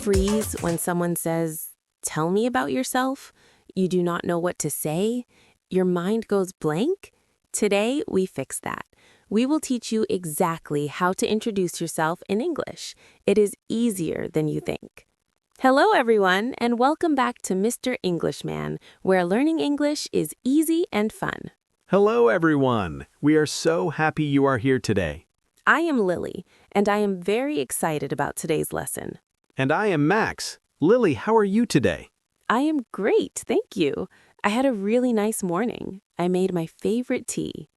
freeze when someone says, "Tell me about yourself"? You do not know what to say? Your mind goes blank? Today, we fix that. We will teach you exactly how to introduce yourself in English. It is easier than you think. Hello, everyone, and welcome back to Mr. Englishman, where learning English is easy and fun. Hello, everyone. We are so happy you are here today. I am Lily, and I am very excited about today's lesson. And I am Max. Lily, how are you today? I am great, thank you. I had a really nice morning. I made my favorite tea.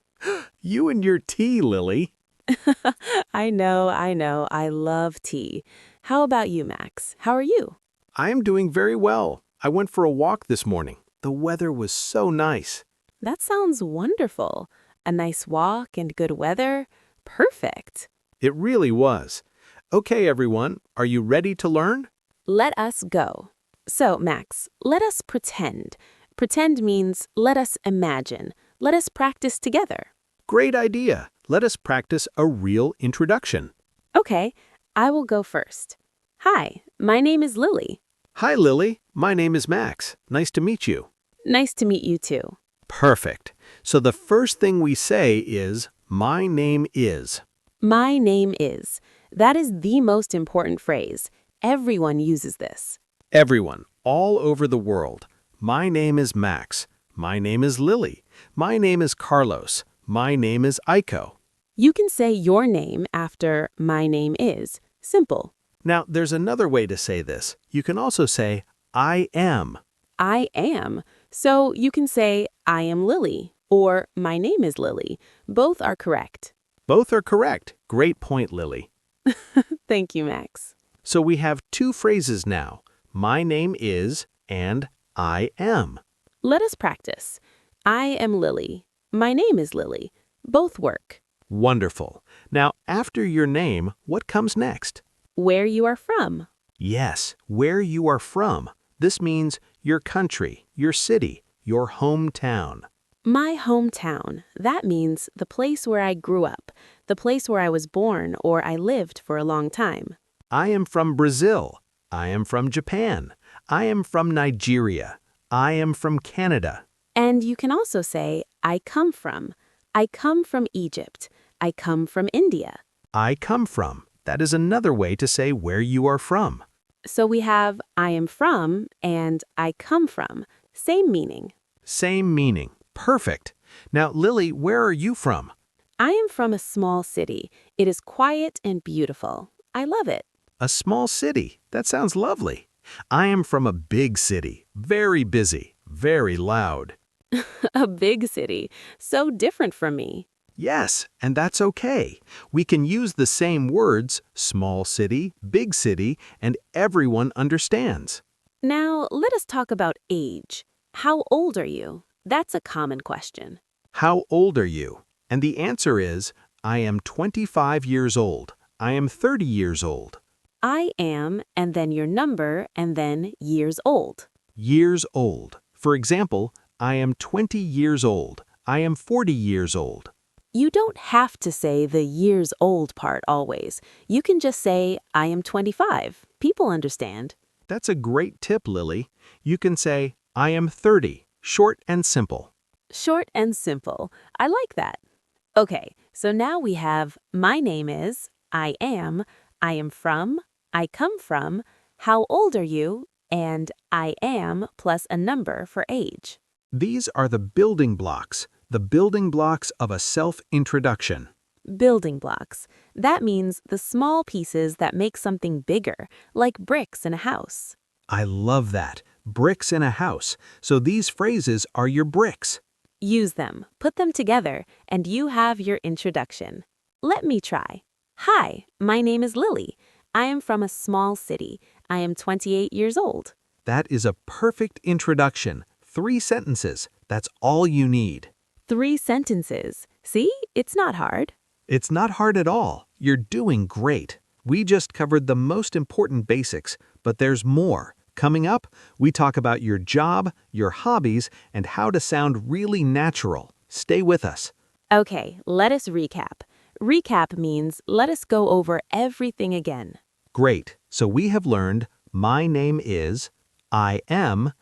You and your tea, Lily. I know. I love tea. How about you, Max? How are you? I am doing very well. I went for a walk this morning. The weather was so nice. That sounds wonderful. A nice walk and good weather. Perfect. It really was. Okay, everyone, are you ready to learn? Let us go. So, Max, let us pretend. Pretend means let us imagine. Let us practice together. Great idea. Let us practice a real introduction. Okay, I will go first. Hi, my name is Lily. Hi, Lily. My name is Max. Nice to meet you. Nice to meet you too. Perfect. So the first thing we say is, my name is. My name is. That is the most important phrase. Everyone uses this. Everyone, all over the world. My name is Max. My name is Lily. My name is Carlos. My name is Aiko. You can say your name after my name is. Simple. Now, there's another way to say this. You can also say, I am. I am. So you can say, I am Lily, or my name is Lily. Both are correct. Both are correct. Great point, Lily. Thank you, Max. So we have two phrases now. My name is and I am. Let us practice. I am Lily. My name is Lily. Both work. Wonderful. Now, after your name, what comes next? Where you are from. Yes, where you are from. This means your country, your city, your hometown. My hometown. That means the place where I grew up, the place where I was born or I lived for a long time. I am from Brazil. I am from Japan. I am from Nigeria. I am from Canada. And you can also say, I come from. I come from Egypt. I come from India. I come from. That is another way to say where you are from. So we have I am from and I come from. Same meaning. Same meaning. Perfect. Now, Lily, where are you from? I am from a small city. It is quiet and beautiful. I love it. A small city. That sounds lovely. I am from a big city. Very busy. Very loud. A big city. So different from me. Yes, and that's okay. We can use the same words, small city, big city, and everyone understands. Now, let us talk about age. How old are you? That's a common question. How old are you? And the answer is, I am 25 years old. I am 30 years old. I am, and then your number, and then years old. Years old. For example, I am 20 years old. I am 40 years old. You don't have to say the years old part always. You can just say, I am 25. People understand. That's a great tip, Lily. You can say, I am 30. Short and simple. Short and simple. I like that. Okay, so now we have my name is, I am from, I come from, how old are you, and I am plus a number for age. These are the building blocks of a self-introduction. Building blocks. That means the small pieces that make something bigger, like bricks in a house. I love that. Bricks in a house. So these phrases are your bricks. Use them, put them together, and you have your introduction. Let me try. Hi, my name is Lily. I am from a small city. I am 28 years old. That is a perfect introduction. 3 sentences. That's all you need. 3 sentences. See, it's not hard. It's not hard at all. You're doing great. We just covered the most important basics, but there's more. Coming up, we talk about your job, your hobbies, and how to sound really natural. Stay with us. Okay, let us recap. Recap means let us go over everything again. Great. So we have learned my name is, I am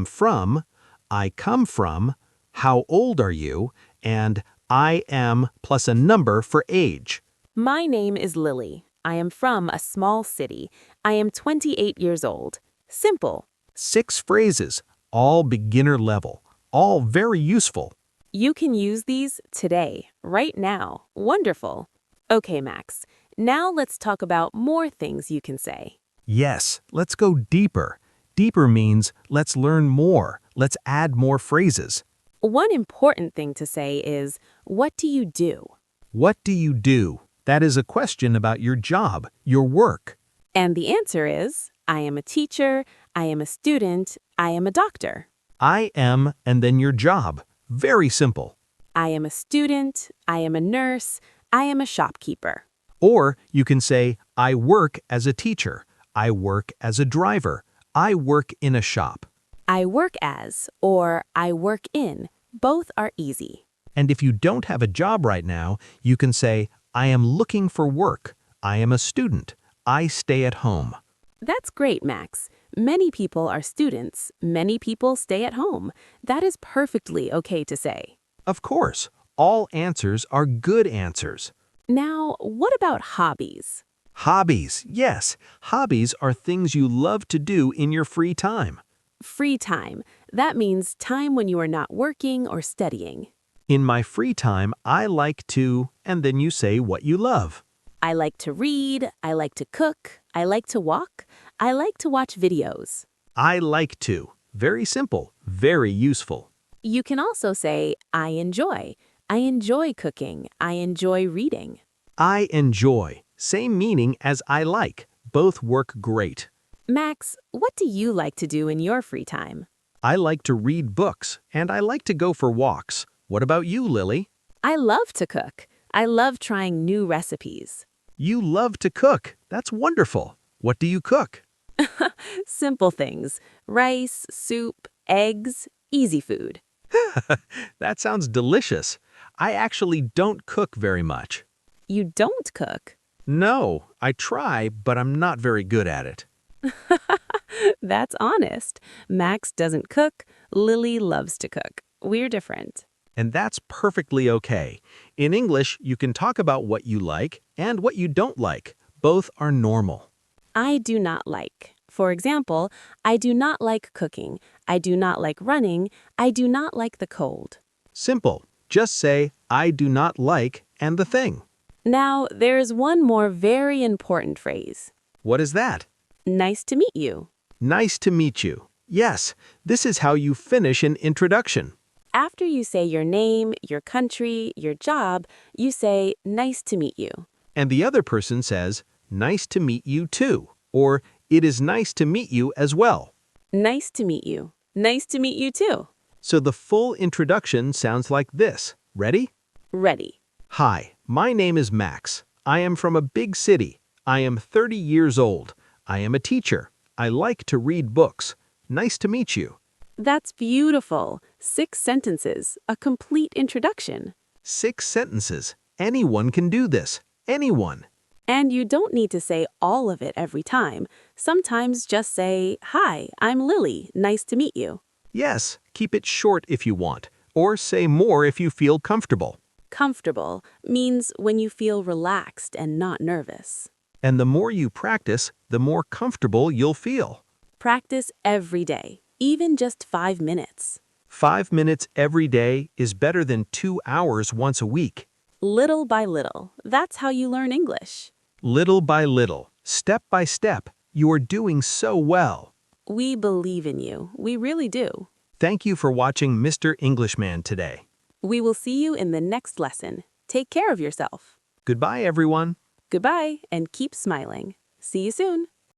from, I come from, how old are you, and I am plus a number for age. My name is Lily. I am from a small city. I am 28 years old. Simple. 6 phrases, all beginner level, all very useful. You can use these today, right now. Wonderful. Okay, Max. Now let's talk about more things you can say. Yes, let's go deeper. Deeper means let's learn more, let's add more phrases. One important thing to say is, what do you do? What do you do? That is a question about your job, your work. And the answer is, I am a teacher, I am a student, I am a doctor. I am and then your job. Very simple. I am a student, I am a nurse, I am a shopkeeper. Or you can say, I work as a teacher. I work as a driver. I work in a shop. I work as or I work in. Both are easy. And if you don't have a job right now, you can say, I am looking for work. I am a student. I stay at home. That's great, Max. Many people are students. Many people stay at home. That is perfectly okay to say. Of course, all answers are good answers. Now, what about hobbies? Hobbies, yes. Hobbies are things you love to do in your free time. Free time. That means time when you are not working or studying. In my free time, I like to, and then you say what you love. I like to read, I like to cook, I like to walk, I like to watch videos. I like to. Very simple, very useful. You can also say, I enjoy. I enjoy cooking. I enjoy reading. I enjoy. Same meaning as I like. Both work great. Max, what do you like to do in your free time? I like to read books, and I like to go for walks. What about you, Lily? I love to cook. I love trying new recipes. You love to cook. That's wonderful. What do you cook? Simple things. Rice, soup, eggs, easy food. That sounds delicious. I actually don't cook very much. You don't cook? No, I try, but I'm not very good at it. That's honest. Max doesn't cook. Lily loves to cook. We're different. And that's perfectly okay. In English, you can talk about what you like and what you don't like. Both are normal. I do not like. For example, I do not like cooking. I do not like running. I do not like the cold. Simple. Just say, I do not like, and the thing. Now, there is one more very important phrase. What is that? Nice to meet you. Nice to meet you. Yes, this is how you finish an introduction. After you say your name, your country, your job, you say, nice to meet you. And the other person says, nice to meet you too, or it is nice to meet you as well. Nice to meet you. Nice to meet you too. So the full introduction sounds like this. Ready? Ready. Hi, my name is Max. I am from a big city. I am 30 years old. I am a teacher. I like to read books. Nice to meet you. That's beautiful. 6 sentences, a complete introduction. 6 sentences. Anyone can do this. Anyone. And you don't need to say all of it every time. Sometimes just say, hi, I'm Lily. Nice to meet you. Yes, keep it short if you want, or say more if you feel comfortable. Comfortable means when you feel relaxed and not nervous. And the more you practice, the more comfortable you'll feel. Practice every day, even just 5 minutes. 5 minutes every day is better than 2 hours once a week. Little by little, that's how you learn English. Little by little, step by step, you are doing so well. We believe in you. We really do. Thank you for watching Mr. Englishman today. We will see you in the next lesson. Take care of yourself. Goodbye, everyone. Goodbye, and keep smiling. See you soon.